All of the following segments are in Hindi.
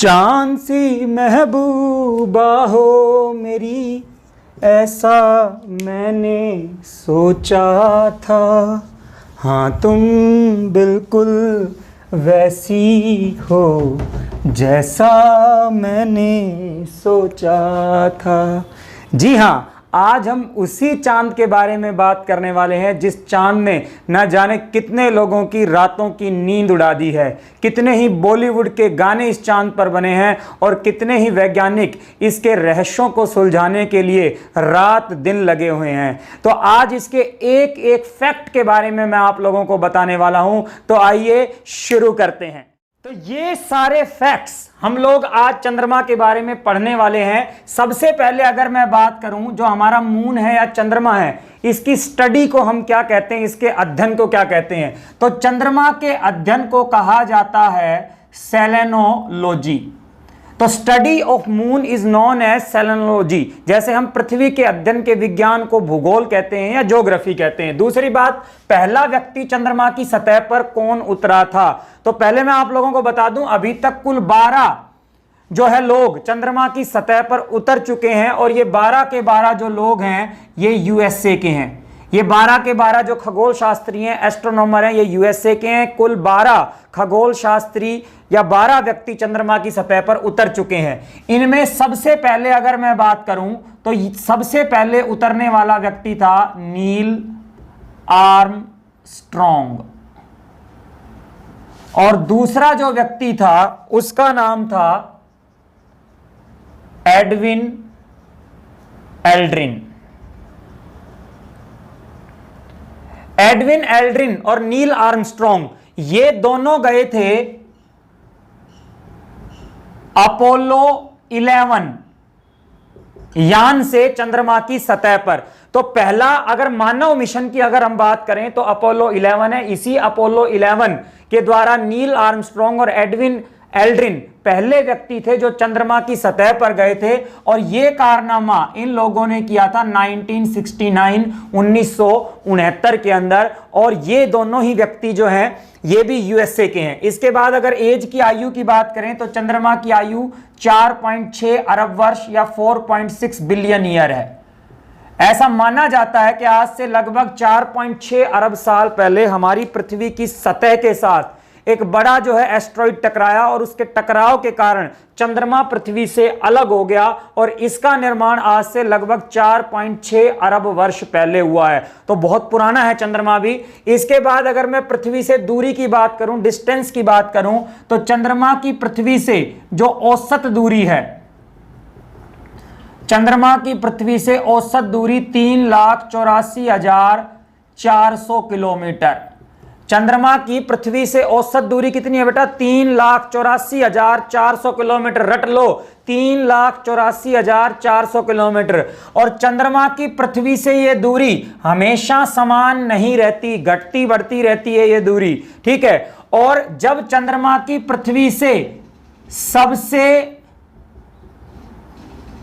चांद सी महबूबा हो मेरी, ऐसा मैंने सोचा था। हाँ तुम बिल्कुल वैसी हो जैसा मैंने सोचा था। जी हाँ, आज हम उसी चांद के बारे में बात करने वाले हैं जिस चांद ने न जाने कितने लोगों की रातों की नींद उड़ा दी है। कितने ही बॉलीवुड के गाने इस चांद पर बने हैं और कितने ही वैज्ञानिक इसके रहस्यों को सुलझाने के लिए रात दिन लगे हुए हैं। तो आज इसके एक एक फैक्ट के बारे में मैं आप लोगों को बताने वाला हूं। तो आइए शुरू करते हैं। तो ये सारे फैक्ट्स हम लोग आज चंद्रमा के बारे में पढ़ने वाले हैं। सबसे पहले अगर मैं बात करूं, जो हमारा मून है या चंद्रमा है, इसकी स्टडी को हम क्या कहते हैं, इसके अध्ययन को क्या कहते हैं? तो चंद्रमा के अध्ययन को कहा जाता है सेलेनोलॉजी। तो study of moon is known as selenology. जैसे हम पृथ्वी के अध्ययन के विज्ञान को भूगोल कहते हैं या ज्योग्राफी कहते हैं। दूसरी बात, पहला व्यक्ति चंद्रमा की सतह पर कौन उतरा था? तो पहले मैं आप लोगों को बता दूं, अभी तक कुल 12 जो है लोग चंद्रमा की सतह पर उतर चुके हैं और ये 12 के 12 जो लोग हैं ये यूएसए के हैं। ये 12 के 12 जो खगोल शास्त्री हैं, एस्ट्रोनॉमर हैं, ये यूएसए के हैं। कुल 12 खगोल शास्त्री या 12 व्यक्ति चंद्रमा की सतह पर उतर चुके हैं। इनमें सबसे पहले अगर मैं बात करूं तो सबसे पहले उतरने वाला व्यक्ति था नील आर्मस्ट्रॉन्ग, और दूसरा जो व्यक्ति था उसका नाम था एडविन एल्ड्रिन। एडविन एल्ड्रिन और नील आर्मस्ट्रॉन्ग ये दोनों गए थे अपोलो 11 यान से चंद्रमा की सतह पर। तो पहला अगर मानव मिशन की अगर हम बात करें तो अपोलो 11 है। इसी अपोलो 11 के द्वारा नील आर्मस्ट्रॉन्ग और एडविन एल्ड्रिन पहले व्यक्ति थे जो चंद्रमा की सतह पर गए थे। और यह कारनामा इन लोगों ने किया था 1969 के अंदर। और ये दोनों ही व्यक्ति जो हैं ये भी यूएसए के हैं। इसके बाद अगर एज की आयु की बात करें तो चंद्रमा की आयु 4.6 अरब वर्ष या 4.6 बिलियन ईयर है। ऐसा माना जाता है कि आज से लगभग 4.6 अरब साल पहले हमारी पृथ्वी की सतह के साथ एक बड़ा जो है एस्ट्रॉइड टकराया और उसके टकराव के कारण चंद्रमा पृथ्वी से अलग हो गया। और इसका निर्माण आज से लगभग 4.6 अरब वर्ष पहले हुआ है। तो बहुत पुराना है चंद्रमा भी। इसके बाद अगर मैं पृथ्वी से दूरी की बात करूं, डिस्टेंस की बात करूं, तो चंद्रमा की पृथ्वी से जो औसत दूरी है, चंद्रमा की पृथ्वी से औसत दूरी 3,84,400 किलोमीटर। चंद्रमा की पृथ्वी से औसत दूरी कितनी है बेटा? 3,84,400 किलोमीटर। रट लो, 3,84,400 किलोमीटर। और चंद्रमा की पृथ्वी से यह दूरी हमेशा समान नहीं रहती, घटती बढ़ती रहती है ये दूरी, ठीक है। और जब चंद्रमा की पृथ्वी से सबसे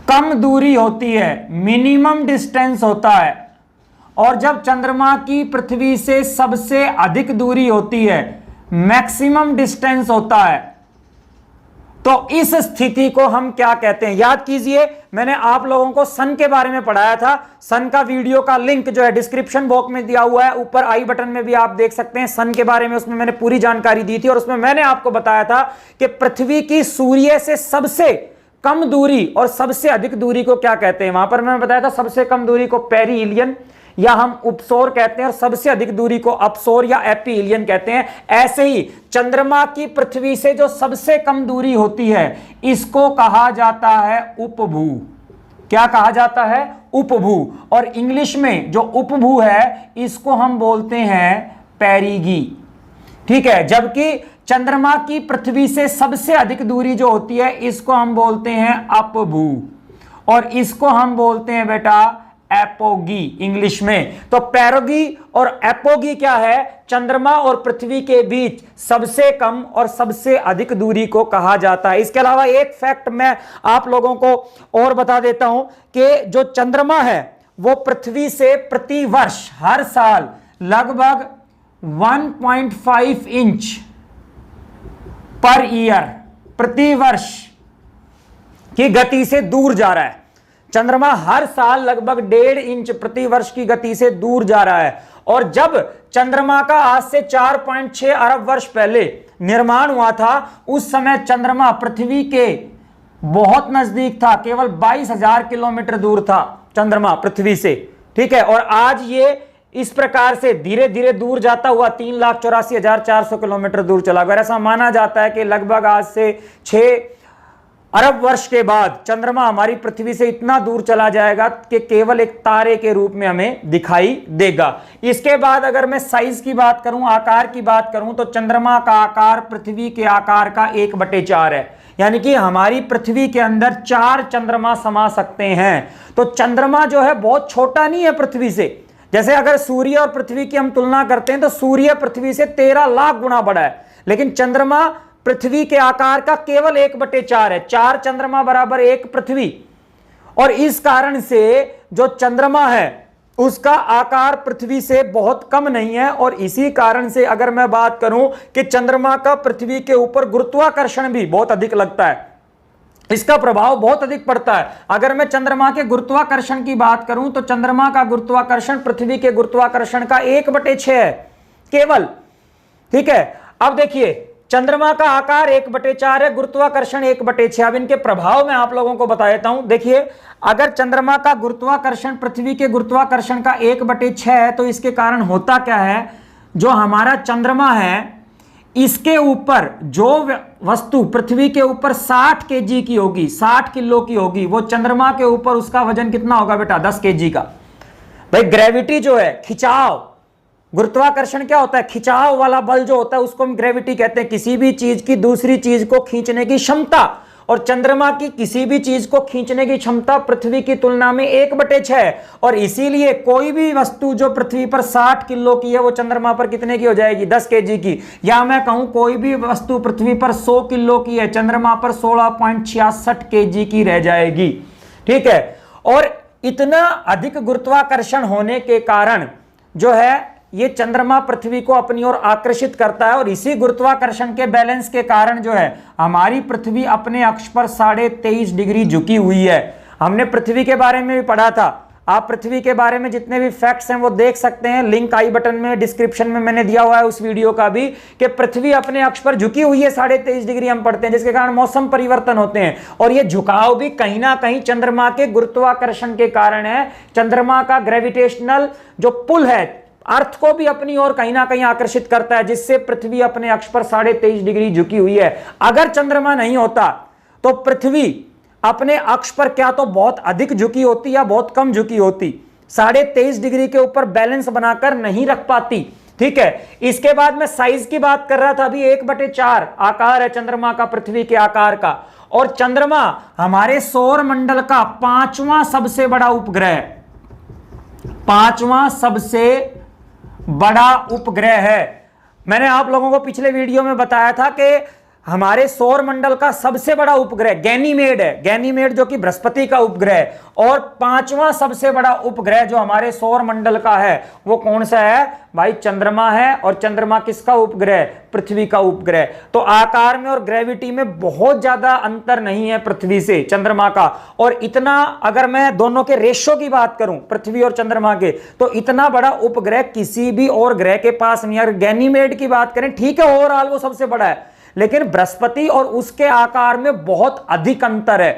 कम दूरी होती है, मिनिमम डिस्टेंस होता है, और जब चंद्रमा की पृथ्वी से सबसे अधिक दूरी होती है, मैक्सिमम डिस्टेंस होता है, तो इस स्थिति को हम क्या कहते हैं? याद कीजिए, मैंने आप लोगों को सन के बारे में पढ़ाया था। सन का वीडियो का लिंक जो है डिस्क्रिप्शन बॉक्स में दिया हुआ है, ऊपर आई बटन में भी आप देख सकते हैं। सन के बारे में उसमें मैंने पूरी जानकारी दी थी और उसमें मैंने आपको बताया था कि पृथ्वी की सूर्य से सबसे कम दूरी और सबसे अधिक दूरी को क्या कहते हैं। वहां पर मैंने बताया था सबसे कम दूरी को पेरीहिलियन या हम उपसौर कहते हैं और सबसे अधिक दूरी को अपसौर या एपीहिलियन कहते हैं। ऐसे ही चंद्रमा की पृथ्वी से जो सबसे कम दूरी होती है इसको कहा जाता है उपभू। क्या कहा जाता है? उपभू। और इंग्लिश में जो उपभू है इसको हम बोलते हैं पेरिगी, ठीक है। जबकि चंद्रमा की पृथ्वी से सबसे अधिक दूरी जो होती है इसको हम बोलते हैं अपभू, और इसको हम बोलते हैं बेटा एपोगी इंग्लिश में। तो पेरोगी और एपोगी क्या है? चंद्रमा और पृथ्वी के बीच सबसे कम और सबसे अधिक दूरी को कहा जाता है। इसके अलावा एक फैक्ट मैं आप लोगों को और बता देता हूं कि जो चंद्रमा है वो पृथ्वी से प्रति वर्ष हर साल लगभग 1.5 इंच पर ईयर प्रतिवर्ष की गति से दूर जा रहा है। चंद्रमा हर साल लगभग 1.5 इंच प्रतिवर्ष की गति से दूर जा रहा है। और जब चंद्रमा का आज से 4.6 अरब वर्ष पहले निर्माण हुआ था, उस समय चंद्रमा पृथ्वी के बहुत नजदीक था, केवल 22,000 किलोमीटर दूर था चंद्रमा पृथ्वी से। ठीक है, और आज ये इस प्रकार से धीरे धीरे दूर जाता हुआ 3,84,400 किलोमीटर दूर चला गया। ऐसा माना जाता है कि लगभग आज से 6 अरब वर्ष के बाद चंद्रमा हमारी पृथ्वी से इतना दूर चला जाएगा कि केवल एक तारे के रूप में हमें दिखाई देगा। इसके बाद अगर मैं साइज की बात करूं, आकार की बात करूं, तो चंद्रमा का आकार पृथ्वी के आकार का 1/4 है, यानी कि हमारी पृथ्वी के अंदर 4 चंद्रमा समा सकते हैं। तो चंद्रमा जो है बहुत छोटा नहीं है पृथ्वी से। जैसे अगर सूर्य और पृथ्वी की हम तुलना करते हैं तो सूर्य पृथ्वी से 13 लाख गुना बड़ा है, लेकिन चंद्रमा पृथ्वी के आकार का केवल 1/4 है। 4 चंद्रमा बराबर 1 पृथ्वी। और इस कारण से जो चंद्रमा है उसका आकार पृथ्वी से बहुत कम नहीं है। और इसी कारण से अगर मैं बात करूं कि चंद्रमा का पृथ्वी के ऊपर गुरुत्वाकर्षण भी बहुत अधिक लगता है, इसका प्रभाव बहुत अधिक पड़ता है। अगर मैं चंद्रमा के गुरुत्वाकर्षण की बात करूं तो चंद्रमा का गुरुत्वाकर्षण पृथ्वी के गुरुत्वाकर्षण का 1/6 है केवल। ठीक है, अब देखिए चंद्रमा का आकार 1/4 है, गुरुत्वाकर्षण 1/6। अब इनके प्रभाव मैं आप लोगों को बता देता हूं। देखिए, अगर चंद्रमा का गुरुत्वाकर्षण पृथ्वी के गुरुत्वाकर्षण का 1/6 है तो इसके कारण होता क्या है, जो हमारा चंद्रमा है इसके ऊपर जो वस्तु पृथ्वी के ऊपर 60 केजी की होगी, 60 किलो की होगी, वो चंद्रमा के ऊपर उसका वजन कितना होगा बेटा? 10 केजी का। भाई ग्रेविटी जो है, खिंचाव, गुरुत्वाकर्षण क्या होता है? खिंचाव वाला बल जो होता है उसको हम ग्रेविटी कहते हैं। किसी भी चीज की दूसरी चीज को खींचने की क्षमता, और चंद्रमा की किसी भी चीज को खींचने की क्षमता पृथ्वी की तुलना में 1/6 है। और इसीलिए कोई भी वस्तु जो पृथ्वी पर 60 किलो की है वो चंद्रमा पर कितने की हो जाएगी? 10 केजी की। या मैं कहूं कोई भी वस्तु पृथ्वी पर 100 किलो की है, चंद्रमा पर 16.66 केजी की रह जाएगी। ठीक है, और इतना अधिक गुरुत्वाकर्षण होने के कारण जो है ये चंद्रमा पृथ्वी को अपनी ओर आकर्षित करता है। और इसी गुरुत्वाकर्षण के बैलेंस के कारण जो है हमारी पृथ्वी अपने अक्ष पर 23.5 डिग्री झुकी हुई है। हमने पृथ्वी के बारे में भी पढ़ा था। आप पृथ्वी के बारे में जितने भी फैक्ट्स हैं वो देख सकते हैं, लिंक आई बटन में, डिस्क्रिप्शन में मैंने दिया हुआ है उस वीडियो का भी, कि पृथ्वी अपने अक्ष पर झुकी हुई है 23.5 डिग्री हम पढ़ते हैं, जिसके कारण मौसम परिवर्तन होते हैं। और ये झुकाव भी कहीं ना कहीं चंद्रमा के गुरुत्वाकर्षण के कारण है। चंद्रमा का ग्रेविटेशनल जो पुल है अर्थ को भी अपनी ओर कहीं ना कहीं आकर्षित करता है, जिससे पृथ्वी अपने अक्ष पर 23.5 डिग्री झुकी हुई है। अगर चंद्रमा नहीं होता तो पृथ्वी अपने अक्ष पर क्या तो बहुत अधिक झुकी होती या बहुत कम झुकी होती, 23.5 डिग्री के ऊपर बैलेंस बनाकर नहीं रख पाती। ठीक है, इसके बाद मैं साइज की बात कर रहा था, अभी 1/4 आकार है चंद्रमा का पृथ्वी के आकार का। और चंद्रमा हमारे सौर मंडल का 5वां सबसे बड़ा उपग्रह है, 5वां सबसे बड़ा उपग्रह है। मैंने आप लोगों को पिछले वीडियो में बताया था कि हमारे सौर मंडल का सबसे बड़ा उपग्रह गैनीमेड है, गैनीमेड जो कि बृहस्पति का उपग्रह है। और 5वां सबसे बड़ा उपग्रह जो हमारे सौर मंडल का है वो कौन सा है भाई? चंद्रमा है। और चंद्रमा किसका उपग्रह? पृथ्वी का उपग्रह। तो आकार में और ग्रेविटी में बहुत ज्यादा अंतर नहीं है पृथ्वी से चंद्रमा का। और इतना अगर मैं दोनों के रेशो की बात करूं पृथ्वी और चंद्रमा के, तो इतना बड़ा उपग्रह किसी भी और ग्रह के पास नहीं है। अगर गैनीमेड की बात करें, ठीक है ओवरऑल वो सबसे बड़ा है, लेकिन बृहस्पति और उसके आकार में बहुत अधिक अंतर है।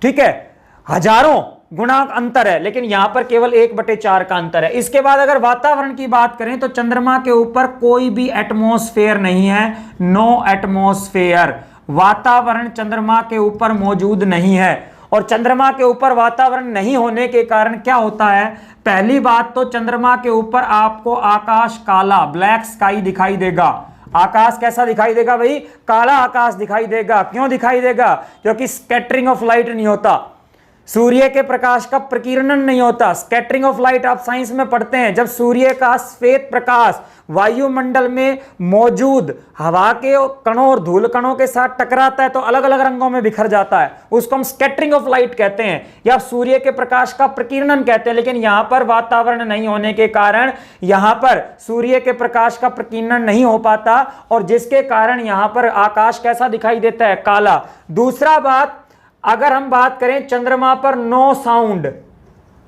ठीक है, हजारों गुना अंतर है, लेकिन यहां पर केवल 1/4 का अंतर है। इसके बाद अगर वातावरण की बात करें तो चंद्रमा के ऊपर कोई भी एटमॉस्फेयर नहीं है, नो एटमॉस्फेयर। वातावरण चंद्रमा के ऊपर मौजूद नहीं है। और चंद्रमा के ऊपर वातावरण नहीं होने के कारण क्या होता है? पहली बात तो चंद्रमा के ऊपर आपको आकाश काला, ब्लैक स्काई दिखाई देगा। आकाश कैसा दिखाई देगा भाई? काला आकाश दिखाई देगा। क्यों दिखाई देगा? क्योंकि स्कैटरिंग ऑफ लाइट नहीं होता। सूर्य के प्रकाश का प्रकीर्णन नहीं होता। स्कैटरिंग ऑफ लाइट आप साइंस में पढ़ते हैं। जब सूर्य का श्वेत प्रकाश वायुमंडल में मौजूद हवा के कणों और धूल कणों के साथ टकराता है तो अलग अलग रंगों में बिखर जाता है, उसको हम स्कैटरिंग ऑफ लाइट कहते हैं या सूर्य के प्रकाश का प्रकीर्णन कहते हैं। लेकिन यहां पर वातावरण नहीं होने के कारण यहां पर सूर्य के प्रकाश का प्रकीर्णन नहीं हो पाता और जिसके कारण यहां पर आकाश कैसा दिखाई देता है? काला। दूसरा बात, अगर हम बात करें चंद्रमा पर नो साउंड,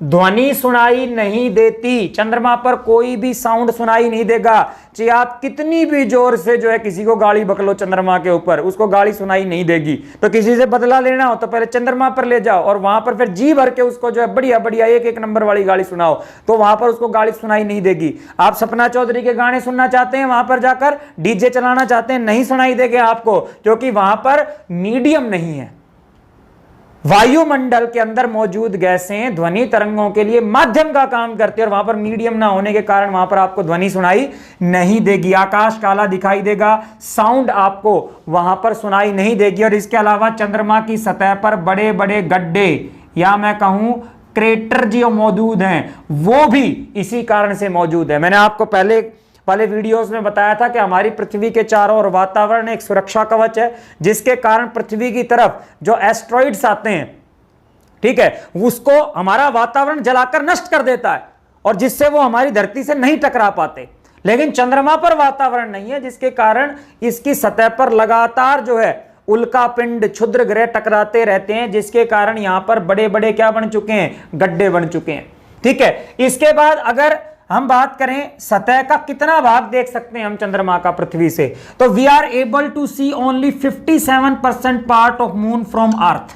ध्वनि सुनाई नहीं देती। चंद्रमा पर कोई भी साउंड सुनाई नहीं देगा, चाहे आप कितनी भी जोर से जो है किसी को गाली बकलो चंद्रमा के ऊपर, उसको गाली सुनाई नहीं देगी। तो किसी से बदला लेना हो तो पहले चंद्रमा पर ले जाओ और वहां पर फिर जी भर के उसको जो है बढ़िया बढ़िया एक एक नंबर वाली गाली सुनाओ, तो वहां पर उसको गाली सुनाई नहीं देगी। आप सपना चौधरी के गाने सुनना चाहते हैं, वहां पर जाकर डीजे चलाना चाहते हैं, नहीं सुनाई देंगे आपको, क्योंकि वहां पर मीडियम नहीं है। वायुमंडल के अंदर मौजूद गैसें ध्वनि तरंगों के लिए माध्यम का काम करती है और वहां पर मीडियम ना होने के कारण वहां पर आपको ध्वनि सुनाई नहीं देगी। आकाश काला दिखाई देगा, साउंड आपको वहां पर सुनाई नहीं देगी। और इसके अलावा चंद्रमा की सतह पर बड़े बड़े गड्ढे या मैं कहूं क्रेटर जो मौजूद हैं वो भी इसी कारण से मौजूद है। मैंने आपको पहले वाले वीडियोस में बताया था कि हमारी पृथ्वी के चारों ओर वातावरण एक सुरक्षा कवच है, जिसके कारण पृथ्वी की तरफ जो एस्ट्रॉइड्स आते हैं, ठीक है, उसको हमारा वातावरण जलाकर नष्ट कर देता है और जिससे वो हमारी धरती से नहीं टकरा पाते। लेकिन चंद्रमा पर वातावरण नहीं है, जिसके कारण इसकी सतह पर लगातार जो है उल्का पिंड क्षुद्र ग्रह टकराते रहते हैं, जिसके कारण यहां पर बड़े बड़े क्या बन चुके हैं? गड्ढे बन चुके हैं। ठीक है, इसके बाद अगर हम बात करें सतह का कितना भाग देख सकते हैं हम चंद्रमा का पृथ्वी से, तो we are able to see only 57% part of moon from earth.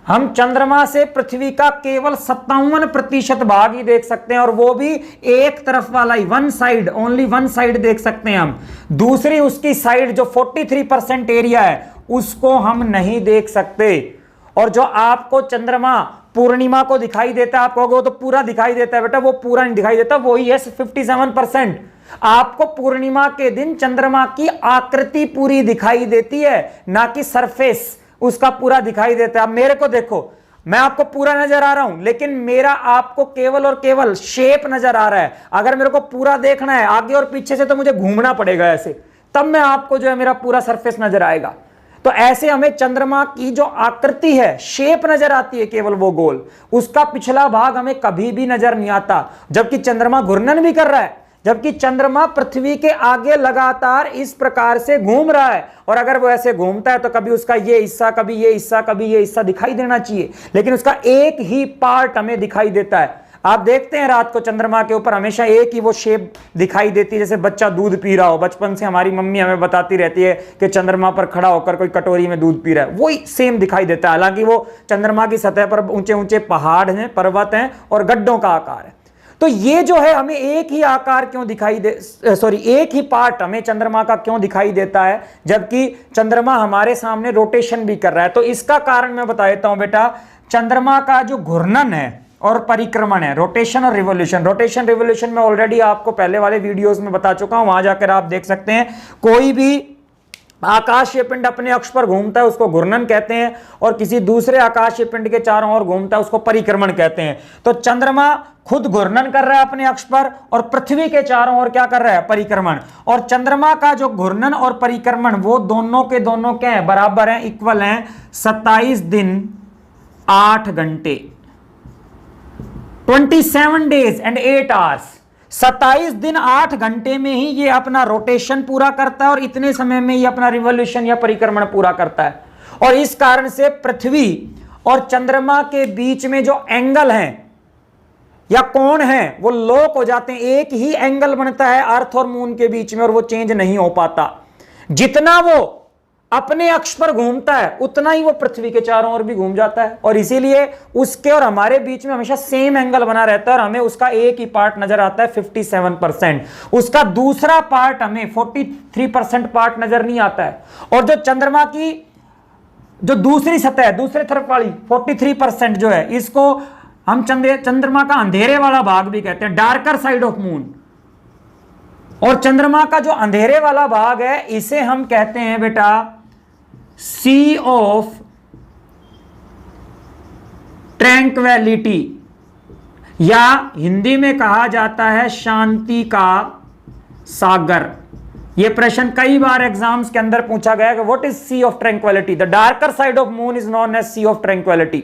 हम चंद्रमा से पृथ्वी का केवल 57% भाग ही देख सकते हैं और वो भी एक तरफ वाला ही, one side, only one side देख सकते हैं हम। दूसरी उसकी साइड जो 43% एरिया है उसको हम नहीं देख सकते। और जो आपको चंद्रमा पूर्णिमा को दिखाई देता है, आप कहोगे वो तो पूरा दिखाई देता है, बेटा वो पूरा नहीं दिखाई देता, वही है 57%। आपको पूर्णिमा के दिन चंद्रमा की आकृति पूरी दिखाई देती है, ना कि सरफेस उसका पूरा दिखाई देता है। अब मेरे को देखो, मैं आपको पूरा नजर आ रहा हूं लेकिन मेरा आपको केवल और केवल शेप नजर आ रहा है। अगर मेरे को पूरा देखना है आगे और पीछे से तो मुझे घूमना पड़ेगा ऐसे, तब मैं आपको जो है मेरा पूरा सरफेस नजर आएगा। तो ऐसे हमें चंद्रमा की जो आकृति है, शेप नजर आती है, केवल वो गोल, उसका पिछला भाग हमें कभी भी नजर नहीं आता। जबकि चंद्रमा घूर्णन भी कर रहा है, जबकि चंद्रमा पृथ्वी के आगे लगातार इस प्रकार से घूम रहा है और अगर वो ऐसे घूमता है तो कभी उसका ये हिस्सा, कभी ये हिस्सा, कभी ये हिस्सा दिखाई देना चाहिए, लेकिन उसका एक ही पार्ट हमें दिखाई देता है। आप देखते हैं रात को चंद्रमा के ऊपर हमेशा एक ही वो शेप दिखाई देती है, जैसे बच्चा दूध पी रहा हो। बचपन से हमारी मम्मी हमें बताती रहती है कि चंद्रमा पर खड़ा होकर कोई कटोरी में दूध पी रहा है, वही सेम दिखाई देता है। हालांकि वो चंद्रमा की सतह पर ऊंचे ऊंचे पहाड़ हैं, पर्वत हैं और गड्ढों का आकार है। तो ये जो है हमें एक ही आकार क्यों दिखाई दे, सॉरी एक ही पार्ट हमें चंद्रमा का क्यों दिखाई देता है, जबकि चंद्रमा हमारे सामने रोटेशन भी कर रहा है। तो इसका कारण मैं बता देता हूं बेटा, चंद्रमा का जो घूर्णन है और परिक्रमण है, रोटेशन और रिवोल्यूशन। रोटेशन रिवोल्यूशन में ऑलरेडी आपको पहले वाले वीडियोस में बता चुका हूं, वहां जाकर आप देख सकते हैं। कोई भी आकाशीय पिंड अपने अक्ष पर घूमता है उसको घूर्णन कहते हैं और किसी दूसरे आकाशीय पिंड के चारों ओर घूमता है उसको परिक्रमण कहते हैं। तो चंद्रमा खुद घूर्णन कर रहा है अपने अक्ष पर और पृथ्वी के चारों ओर क्या कर रहा है? परिक्रमण। और चंद्रमा का जो घूर्णन और परिक्रमण वो दोनों के दोनों क्या है? बराबर हैं, इक्वल हैं। 27 दिन 8 घंटे, 27 डेज एंड 8 आवर्स। 27 दिन 8 घंटे में ही ये अपना रोटेशन पूरा करता है और इतने समय में ही अपना रिवोल्यूशन या परिक्रमण पूरा करता है। और इस कारण से पृथ्वी और चंद्रमा के बीच में जो एंगल हैं या कोण हैं वो लोक हो जाते हैं। एक ही एंगल बनता है अर्थ और मून के बीच में और वो चेंज नहीं हो पाता। जितना वो अपने अक्ष पर घूमता है उतना ही वो पृथ्वी के चारों ओर भी घूम जाता है और इसीलिए उसके और हमारे बीच में हमेशा सेम एंगल बना रहता है और हमें उसका एक ही पार्ट नजर आता है 57%। उसका दूसरा पार्ट हमें 43% पार्ट नजर नहीं आता है। और जो चंद्रमा की जो दूसरी सतह है, दूसरे तरफ वाली 43% जो है, इसको हम चंद्रमा का अंधेरे वाला भाग भी कहते हैं, डार्कर साइड ऑफ मून। और चंद्रमा का जो अंधेरे वाला भाग है इसे हम कहते हैं बेटा सी ऑफ ट्रैंक्वैलिटी, या हिंदी में कहा जाता है शांति का सागर। यह प्रश्न कई बार एग्जाम्स के अंदर पूछा गया कि what is sea of tranquillity. The darker side of moon is known as sea of tranquillity.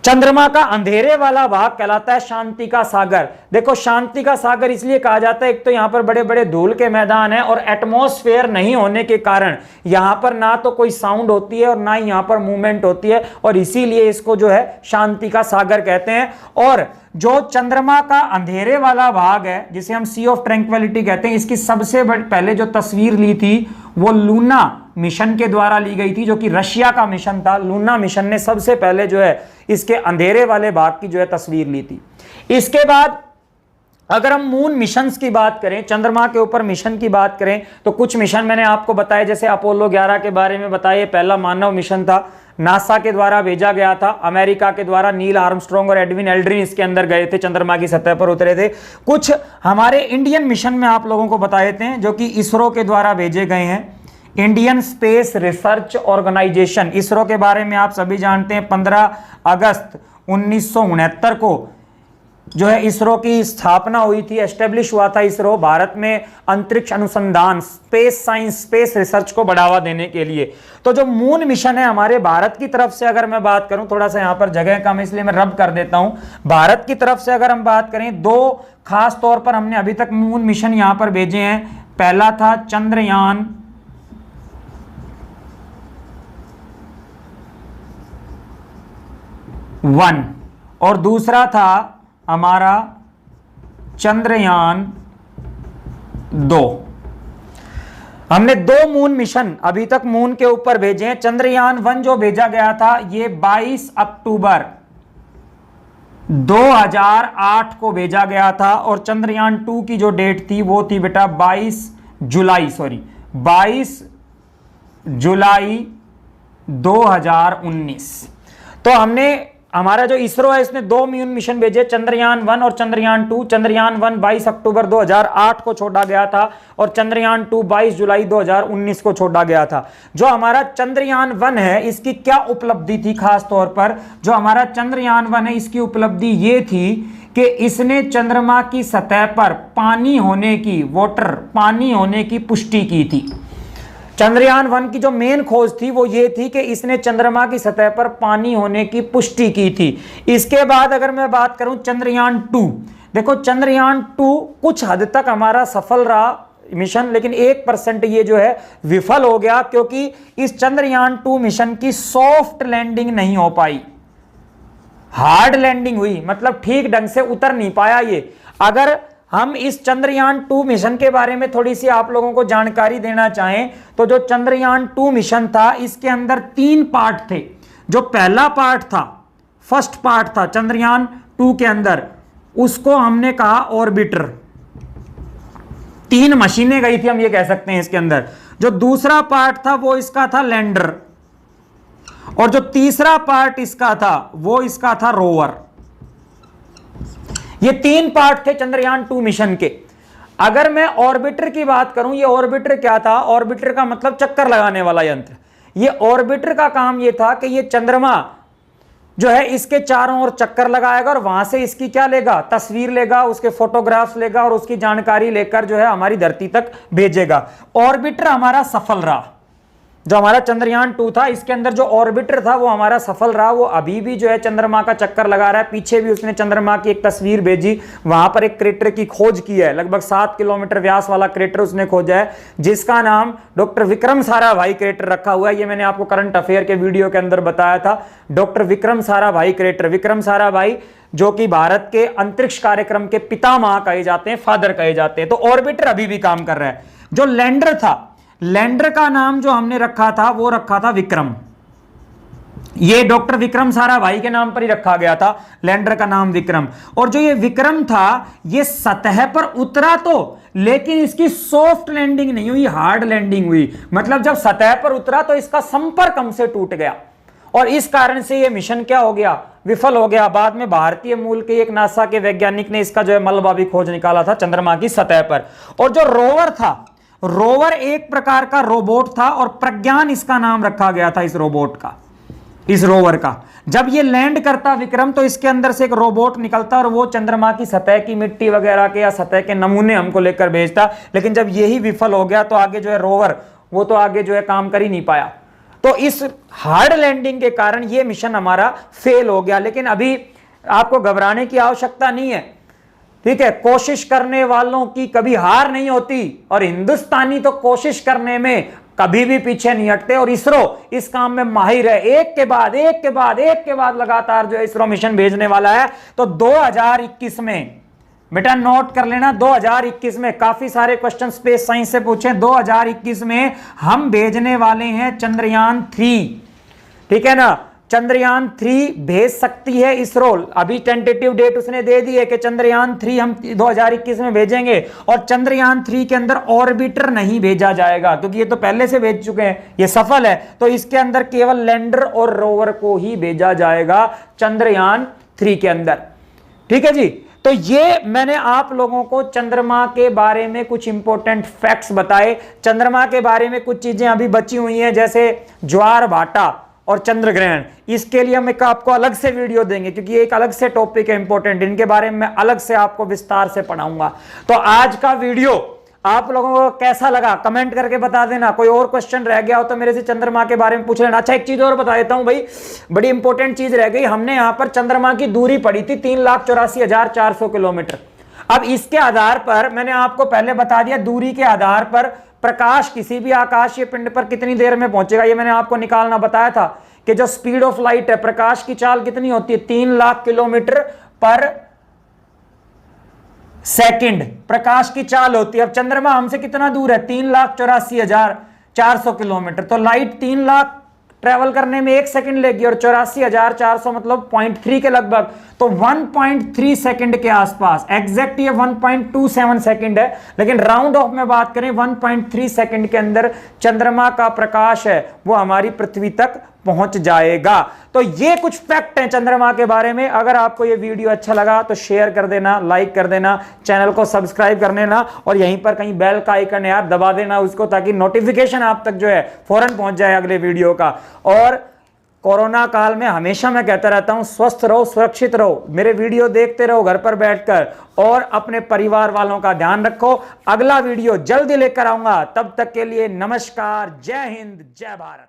चंद्रमा का अंधेरे वाला भाग कहलाता है शांति का सागर। देखो शांति का सागर इसलिए कहा जाता है, एक तो यहां पर बड़े बड़े धूल के मैदान हैं और एटमॉस्फेयर नहीं होने के कारण यहां पर ना तो कोई साउंड होती है और ना ही यहां पर मूवमेंट होती है, और इसीलिए इसको जो है शांति का सागर कहते हैं। और जो चंद्रमा का अंधेरे वाला भाग है जिसे हम सी ऑफ ट्रैंक्विलिटी कहते हैं, इसकी सबसे पहले जो तस्वीर ली थी वो लूना मिशन के द्वारा ली गई थी, जो कि रशिया का मिशन था। लूना मिशन ने सबसे पहले जो है इसके अंधेरे वाले भाग की जो है तस्वीर ली थी। इसके बाद अगर हम मून मिशंस की बात करें, चंद्रमा के ऊपर मिशन की बात करें, तो कुछ मिशन मैंने आपको बताया, जैसे अपोलो 11 के बारे में बताया, पहला मानव मिशन था, नासा के द्वारा भेजा गया था। अमेरिका के द्वारा नील आर्मस्ट्रॉन्ग और एडविन एल्ड्रिन इसके अंदर गए थे, चंद्रमा की सतह पर उतरे थे। कुछ हमारे इंडियन मिशन में आप लोगों को बता देते हैं जो कि इसरो के द्वारा भेजे गए हैं। Indian space research organisation, ISRO के बारे में आप सभी जानते हैं। 15 अगस्त 1969 को जो है इसरो की स्थापना हुई थी, एस्टेब्लिश हुआ था इसरो, भारत में अंतरिक्ष अनुसंधान, स्पेस साइंस, स्पेस रिसर्च को बढ़ावा देने के लिए। तो जो मून मिशन है हमारे भारत की तरफ से अगर मैं बात करूं, थोड़ा सा यहां पर जगह कम है इसलिए मैं रब कर देता हूं। भारत की तरफ से अगर हम बात करें, दो खास तौर पर हमने अभी तक मून मिशन यहां पर भेजे हैं। पहला था चंद्रयान 1 और दूसरा था हमारा चंद्रयान 2। हमने 2 मून मिशन अभी तक मून के ऊपर भेजे हैं। चंद्रयान 1 जो भेजा गया था ये 22 अक्टूबर 2008 को भेजा गया था, और चंद्रयान 2 की जो डेट थी वो थी बेटा 22 जुलाई 2019। तो हमने, हमारा जो इसरो है इसने 2 मून मिशन भेजे, चंद्रयान 1 और चंद्रयान 2। चंद्रयान 1 22 अक्टूबर 2008 को छोड़ा गया था और चंद्रयान 2 22 जुलाई 2019 को छोड़ा गया था। जो हमारा चंद्रयान 1 है इसकी क्या उपलब्धि थी, खास तौर पर जो हमारा चंद्रयान 1 है इसकी उपलब्धि ये थी कि इसने चंद्रमा की सतह पर पानी होने की पुष्टि की थी। चंद्रयान 1 की जो मेन खोज थी वो ये थी कि इसने चंद्रमा की सतह पर पानी होने की पुष्टि की थी। इसके बाद अगर मैं बात करूं चंद्रयान 2, देखो चंद्रयान 2 कुछ हद तक हमारा सफल रहा मिशन, लेकिन 1% ये जो है विफल हो गया, क्योंकि इस चंद्रयान 2 मिशन की सॉफ्ट लैंडिंग नहीं हो पाई, हार्ड लैंडिंग हुई, मतलब ठीक ढंग से उतर नहीं पाया ये। अगर हम इस चंद्रयान 2 मिशन के बारे में थोड़ी सी आप लोगों को जानकारी देना चाहें तो जो चंद्रयान 2 मिशन था इसके अंदर 3 पार्ट थे। जो पहला पार्ट था, फर्स्ट पार्ट था चंद्रयान 2 के अंदर, उसको हमने कहा ऑर्बिटर। 3 मशीनें गई थी हम ये कह सकते हैं इसके अंदर। जो दूसरा पार्ट था वो इसका था लैंडर, और जो तीसरा पार्ट इसका था वो इसका था रोवर। ये 3 पार्ट थे चंद्रयान 2 मिशन के। अगर मैं ऑर्बिटर की बात करूं, ये ऑर्बिटर क्या था? ऑर्बिटर का मतलब चक्कर लगाने वाला यंत्र। ये ऑर्बिटर का काम ये था कि ये चंद्रमा जो है इसके चारों ओर चक्कर लगाएगा और वहां से इसकी क्या लेगा, तस्वीर लेगा, उसके फोटोग्राफ्स लेगा और उसकी जानकारी लेकर जो है हमारी धरती तक भेजेगा। ऑर्बिटर हमारा सफल रहा। जो हमारा चंद्रयान 2 था इसके अंदर जो ऑर्बिटर था वो हमारा सफल रहा। वो अभी भी जो है चंद्रमा का चक्कर लगा रहा है। पीछे भी उसने चंद्रमा की एक तस्वीर भेजी, वहां पर एक क्रेटर की खोज की है, लगभग 7 किलोमीटर व्यास वाला क्रेटर उसने खोजा है, जिसका नाम डॉक्टर विक्रम साराभाई क्रेटर रखा हुआ है। ये मैंने आपको करंट अफेयर के वीडियो के अंदर बताया था, डॉक्टर विक्रम साराभाई क्रेटर। विक्रम साराभाई जो कि भारत के अंतरिक्ष कार्यक्रम के पितामह कहे जाते हैं, फादर कहे जाते हैं। तो ऑर्बिटर अभी भी काम कर रहा है। जो लैंडर था, लैंडर का नाम जो हमने रखा था वो रखा था विक्रम। ये डॉक्टर विक्रम साराभाई के नाम पर ही रखा गया था, लैंडर का नाम विक्रम। और जो ये विक्रम था ये सतह पर उतरा तो, लेकिन इसकी सॉफ्ट लैंडिंग नहीं हुई, हार्ड लैंडिंग हुई। मतलब जब सतह पर उतरा तो इसका संपर्क हमसे टूट गया और इस कारण से ये मिशन क्या हो गया, विफल हो गया। बाद में भारतीय मूल के एक नासा के वैज्ञानिक ने इसका जो है मलबा भी खोज निकाला था चंद्रमा की सतह पर। और जो रोवर था, रोवर एक प्रकार का रोबोट था और प्रज्ञान इसका नाम रखा गया था इस रोबोट का। इस रोवर का। जब ये लैंड करता विक्रम तो इसके अंदर से एक रोबोट निकलता और वो चंद्रमा की सतह की मिट्टी वगैरह के या सतह के नमूने हमको लेकर भेजता। लेकिन जब यही विफल हो गया तो आगे जो है रोवर वो तो आगे जो है काम कर ही नहीं पाया। तो इस हार्ड लैंडिंग के कारण ये मिशन हमारा फेल हो गया। लेकिन अभी आपको घबराने की आवश्यकता नहीं है, ठीक है। कोशिश करने वालों की कभी हार नहीं होती और हिंदुस्तानी तो कोशिश करने में कभी भी पीछे नहीं हटते और इसरो इस काम में माहिर है। एक के बाद लगातार जो है इसरो मिशन भेजने वाला है। तो 2021 में बेटा नोट कर लेना, 2021 में काफी सारे क्वेश्चन स्पेस साइंस से पूछे। 2021 में हम भेजने वाले हैं चंद्रयान 3, ठीक है ना। चंद्रयान 3 भेज सकती है इसरो। अभी टेंटेटिव डेट उसने दे दी है कि चंद्रयान 3 हम 2021 में भेजेंगे। और चंद्रयान 3 के अंदर ऑर्बिटर नहीं भेजा जाएगा क्योंकि ये तो पहले से भेज चुके हैं, ये सफल है। तो इसके अंदर केवल लैंडर और रोवर को ही भेजा जाएगा चंद्रयान 3 के अंदर, ठीक है जी। तो ये मैंने आप लोगों को चंद्रमा के बारे में कुछ इंपॉर्टेंट फैक्ट्स बताए। चंद्रमा के बारे में कुछ चीजें अभी बची हुई हैं जैसे ज्वार भाटा और चंद्र ग्रहण। इसके लिए हम एक आपको अलग से वीडियो देंगे क्योंकि ये एक अलग से टॉपिक है इंपॉर्टेंट, इनके बारे में मैं अलग से आपको विस्तार से पढ़ाऊंगा। तो आज का वीडियो आप लोगों को कैसा लगा कमेंट करके बता देना। कोई और क्वेश्चन रह गया हो तो मेरे से चंद्रमा के बारे में पूछ लेना। अच्छा एक चीज और बता देता हूं भाई, बड़ी इंपॉर्टेंट चीज रह गई। हमने यहां पर चंद्रमा की दूरी पढ़ी थी 3,84,400 किलोमीटर। अब इसके आधार पर मैंने आपको पहले बता दिया, दूरी के आधार पर प्रकाश किसी भी आकाशीय पिंड पर कितनी देर में पहुंचेगा ये मैंने आपको निकालना बताया था कि जो स्पीड ऑफ लाइट है, प्रकाश की चाल कितनी होती है, 3 लाख किलोमीटर पर सेकंड प्रकाश की चाल होती है। अब चंद्रमा हमसे कितना दूर है, 3,84,400 किलोमीटर। तो लाइट 3 लाख ट्रेवल करने में 1 सेकंड लेगी और 84,400 मतलब 0.3 के लगभग। तो 1.3 सेकंड के आसपास, एग्जैक्ट ये 1.27 सेकंड है, लेकिन राउंड ऑफ में बात करें 1.3 सेकंड के अंदर चंद्रमा का प्रकाश है वो हमारी पृथ्वी तक पहुंच जाएगा। तो ये कुछ फैक्ट हैं चंद्रमा के बारे में। अगर आपको ये वीडियो अच्छा लगा तो शेयर कर देना, लाइक कर देना, चैनल को सब्सक्राइब कर लेना और यहीं पर कहीं बेल का आइकन है यार दबा देना उसको, ताकि नोटिफिकेशन आप तक जो है फौरन पहुंच जाए अगले वीडियो का। और कोरोना काल में हमेशा मैं कहता रहता हूं स्वस्थ रहो, सुरक्षित रहो, मेरे वीडियो देखते रहो घर पर बैठकर और अपने परिवार वालों का ध्यान रखो। अगला वीडियो जल्दी लेकर आऊंगा, तब तक के लिए नमस्कार, जय हिंद, जय भारत।